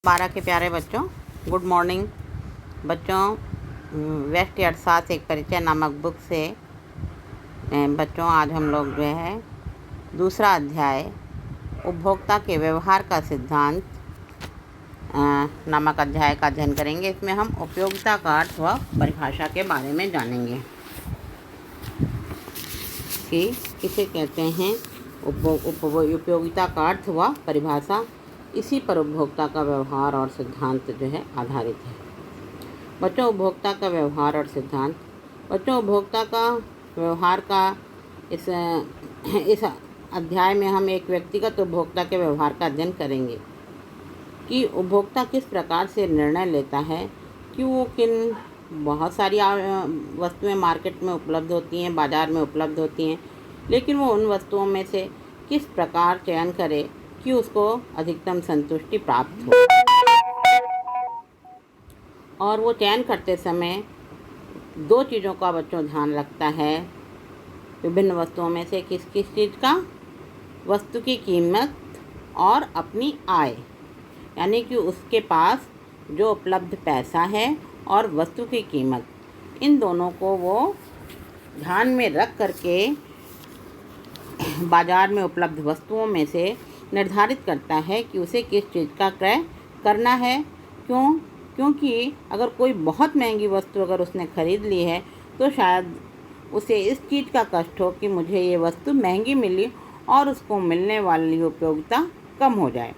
12 के प्यारे बच्चों, गुड मॉर्निंग। बच्चों, वेस्ट अर्थशास्त्र एक परिचय नामक बुक से बच्चों आज हम लोग जो है दूसरा अध्याय उपभोक्ता के व्यवहार का सिद्धांत नामक अध्याय का अध्ययन करेंगे। इसमें हम उपयोगिता का अर्थ व परिभाषा के बारे में जानेंगे कि किसे कहते हैं उपयोगिता का अर्थ व परिभाषा। इसी पर उपभोक्ता का व्यवहार और सिद्धांत जो है आधारित है। बच्चों, उपभोक्ता का व्यवहार और सिद्धांत। बच्चों, उपभोक्ता का व्यवहार का इस अध्याय में हम एक व्यक्तिगत उपभोक्ता के व्यवहार का अध्ययन करेंगे कि उपभोक्ता किस प्रकार से निर्णय लेता है कि वो किन बहुत सारी वस्तुएं मार्केट में उपलब्ध होती हैं, बाज़ार में उपलब्ध होती हैं, लेकिन वो उन वस्तुओं में से किस प्रकार चयन करे कि उसको अधिकतम संतुष्टि प्राप्त हो। और वो चयन करते समय दो चीज़ों का बच्चों ध्यान रखता है विभिन्न वस्तुओं में से। किस किस चीज़ का? वस्तु की कीमत और अपनी आय, यानी कि उसके पास जो उपलब्ध पैसा है और वस्तु की कीमत, इन दोनों को वो ध्यान में रख करके बाज़ार में उपलब्ध वस्तुओं में से निर्धारित करता है कि उसे किस चीज़ का क्रय करना है। क्योंकि अगर कोई बहुत महंगी वस्तु अगर उसने खरीद ली है तो शायद उसे इस चीज़ का कष्ट हो कि मुझे ये वस्तु महंगी मिली और उसको मिलने वाली उपयोगिता कम हो जाए।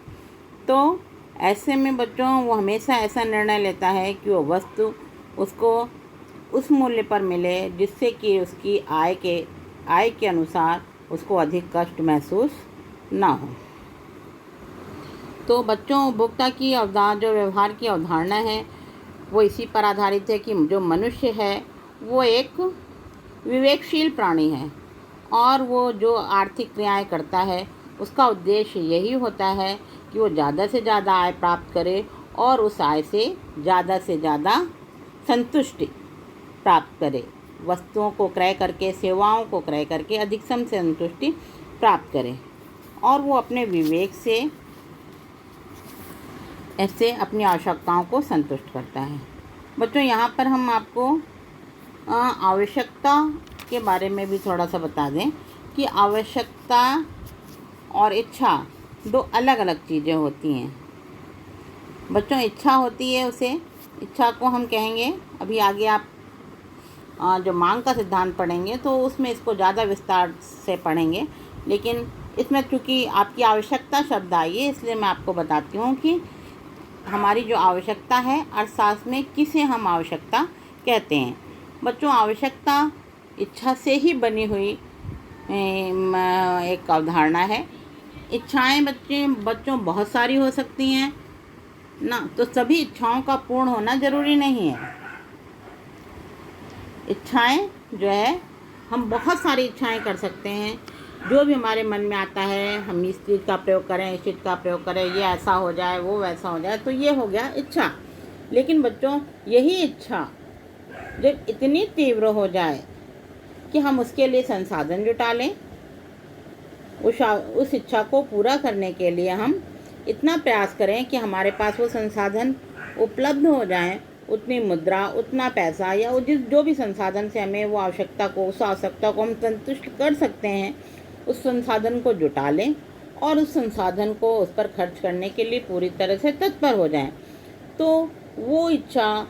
तो ऐसे में बच्चों वो हमेशा ऐसा निर्णय लेता है कि वो वस्तु उसको उस मूल्य पर मिले जिससे कि उसकी आय के अनुसार उसको अधिक कष्ट महसूस ना हो। तो बच्चों, उपभोक्ता की जो व्यवहार की अवधारणा है वो इसी पर आधारित है कि जो मनुष्य है वो एक विवेकशील प्राणी है और वो जो आर्थिक क्रियाएं करता है उसका उद्देश्य यही होता है कि वो ज़्यादा से ज़्यादा आय प्राप्त करे और उस आय से ज़्यादा संतुष्टि प्राप्त करे। वस्तुओं को क्रय करके, सेवाओं को क्रय करके अधिकतम संतुष्टि प्राप्त करे और वो अपने विवेक से ऐसे अपनी आवश्यकताओं को संतुष्ट करता है। बच्चों, यहाँ पर हम आपको आवश्यकता के बारे में भी थोड़ा सा बता दें कि आवश्यकता और इच्छा दो अलग अलग चीज़ें होती हैं। बच्चों, इच्छा होती है, इच्छा को हम कहेंगे, अभी आगे आप जो मांग का सिद्धांत पढ़ेंगे तो उसमें इसको ज़्यादा विस्तार से पढ़ेंगे, लेकिन इसमें चूँकि आपकी आवश्यकता शब्द आई है इसलिए मैं आपको बताती हूँ कि हमारी जो आवश्यकता है अर्थशास्त्र में किसे हम आवश्यकता कहते हैं। बच्चों, आवश्यकता इच्छा से ही बनी हुई एक अवधारणा है। इच्छाएं बच्चों बहुत सारी हो सकती हैं ना, तो सभी इच्छाओं का पूर्ण होना ज़रूरी नहीं है। इच्छाएं जो है हम बहुत सारी इच्छाएं कर सकते हैं, जो भी हमारे मन में आता है हम इस चीज़ का प्रयोग करें, इस चीज़ का प्रयोग करें, ये ऐसा हो जाए, वो वैसा हो जाए, तो ये हो गया इच्छा। लेकिन बच्चों, यही इच्छा जब इतनी तीव्र हो जाए कि हम उसके लिए संसाधन जुटा लें, उस इच्छा को पूरा करने के लिए हम इतना प्रयास करें कि हमारे पास वो संसाधन उपलब्ध हो जाएं, उतनी मुद्रा, उतना पैसा या जो भी संसाधन से हमें वो उस आवश्यकता को हम संतुष्ट कर सकते हैं, उस संसाधन को जुटा लें और उस संसाधन को उस पर खर्च करने के लिए पूरी तरह से तत्पर हो जाएं, तो वो इच्छा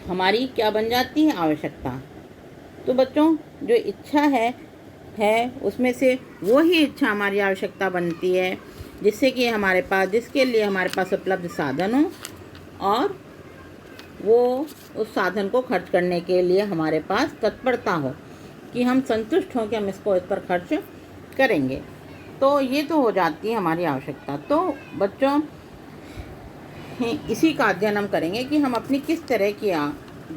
हमारी क्या बन जाती है? आवश्यकता। तो बच्चों, जो इच्छा है उसमें से वो ही इच्छा हमारी आवश्यकता बनती है जिसके लिए हमारे पास उपलब्ध साधन हो और वो उस साधन को खर्च करने के लिए हमारे पास तत्परता हो कि हम संतुष्ट हों कि हम इस पर खर्च करेंगे। तो ये तो हो जाती है हमारी आवश्यकता। तो बच्चों, इसी का अध्ययन हम करेंगे कि हम अपनी किस तरह की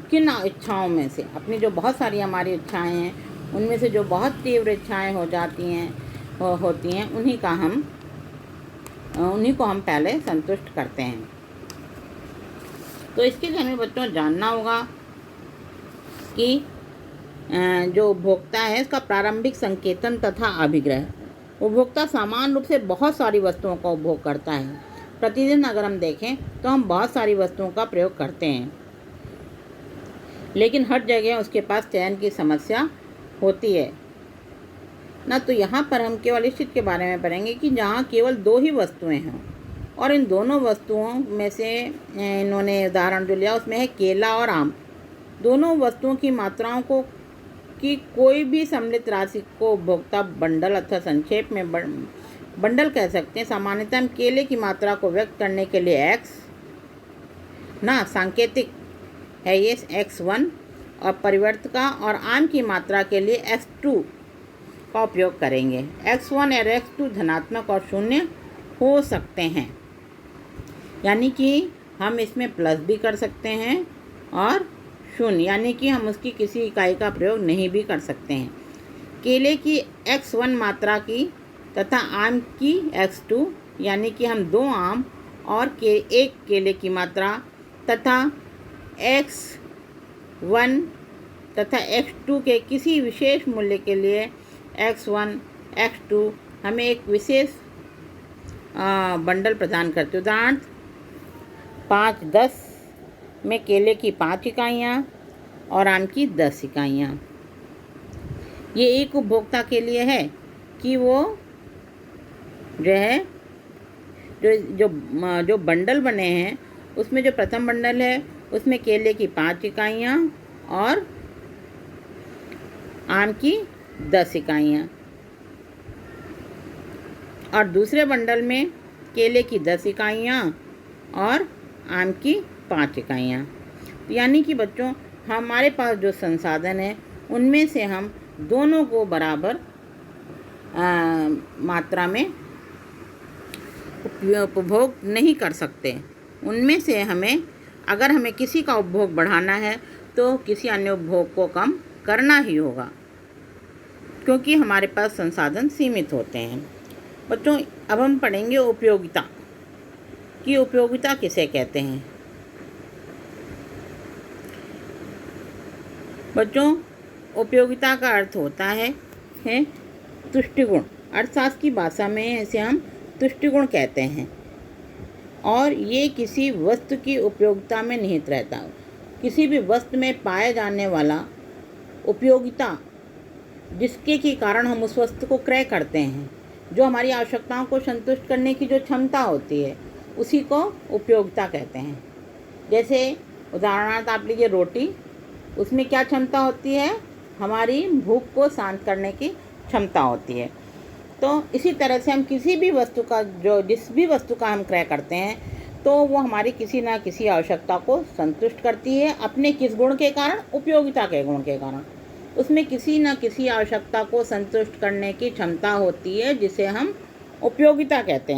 किन इच्छाओं में से, अपनी जो बहुत सारी हमारी इच्छाएं हैं उनमें से जो बहुत तीव्र इच्छाएं होती हैं उन्हीं को हम पहले संतुष्ट करते हैं। तो इसके लिए हमें बच्चों जानना होगा कि जो उपभोक्ता है इसका प्रारंभिक संकेतन तथा अभिग्रह। उपभोक्ता सामान्य रूप से बहुत सारी वस्तुओं का उपभोग करता है प्रतिदिन अगर हम देखें तो हम बहुत सारी वस्तुओं का प्रयोग करते हैं, लेकिन हर जगह उसके पास चयन की समस्या होती है ना। तो यहाँ पर हम केवल इस चीज़ के बारे में पढ़ेंगे कि जहाँ केवल 2 ही वस्तुएं हों और इन दोनों वस्तुओं में से इन्होंने उदाहरण जो लिया उसमें है केला और आम। दोनों वस्तुओं की मात्राओं को कि कोई भी सम्मिलित राशि को उपभोक्ता बंडल अथवा संक्षेप में बंडल कह सकते हैं। सामान्यतः हम केले की मात्रा को व्यक्त करने के लिए x ना सांकेतिक है ये x1 और परिवर्तका और आम की मात्रा के लिए x2 का उपयोग करेंगे। x1 और x2 धनात्मक और शून्य हो सकते हैं, यानी कि हम इसमें प्लस भी कर सकते हैं और शून्य यानी कि हम उसकी किसी इकाई का प्रयोग नहीं भी कर सकते हैं। केले की x1 मात्रा की तथा आम की x2 यानी कि हम 2 आम और एक केले की मात्रा तथा x1 तथा x2 के किसी विशेष मूल्य के लिए x1 x2 हमें एक विशेष बंडल प्रदान करते हैं। उदाहरण 5-10 में केले की 5 इकाइयाँ और आम की 10 इकाइयाँ। ये एक उपभोक्ता के लिए है कि वो जो है जो बंडल बने हैं उसमें जो प्रथम बंडल है उसमें केले की 5 इकाइयाँ और आम की 10 इकाइयाँ और दूसरे बंडल में केले की 10 इकाइयाँ और आम की 5 इकाइयाँ। यानी कि बच्चों हमारे पास जो संसाधन है उनमें से हम दोनों को बराबर मात्रा में उपभोग नहीं कर सकते। उनमें से अगर हमें किसी का उपभोग बढ़ाना है तो किसी अन्य उपभोग को कम करना ही होगा, क्योंकि हमारे पास संसाधन सीमित होते हैं। बच्चों अब हम पढ़ेंगे उपयोगिता कि उपयोगिता किसे कहते हैं। बच्चों उपयोगिता का अर्थ होता है तुष्टिगुण। अर्थशास्त्र की भाषा में इसे हम तुष्टिगुण कहते हैं और ये किसी वस्तु की उपयोगिता में निहित रहता है। किसी भी वस्तु में पाया जाने वाला उपयोगिता जिसके के कारण हम उस वस्तु को क्रय करते हैं, जो हमारी आवश्यकताओं को संतुष्ट करने की जो क्षमता होती है उसी को उपयोगिता कहते हैं। जैसे उदाहरणार्थ आप लीजिए रोटी, उसमें क्या क्षमता होती है, हमारी भूख को शांत करने की क्षमता होती है। तो इसी तरह से हम किसी भी वस्तु का जिस भी वस्तु का हम क्रय करते हैं तो वो हमारी किसी ना किसी आवश्यकता को संतुष्ट करती है। अपने किस गुण के कारण, उपयोगिता के गुण के कारण उसमें किसी न किसी आवश्यकता को संतुष्ट करने की क्षमता होती है, जिसे हम उपयोगिता कहते हैं।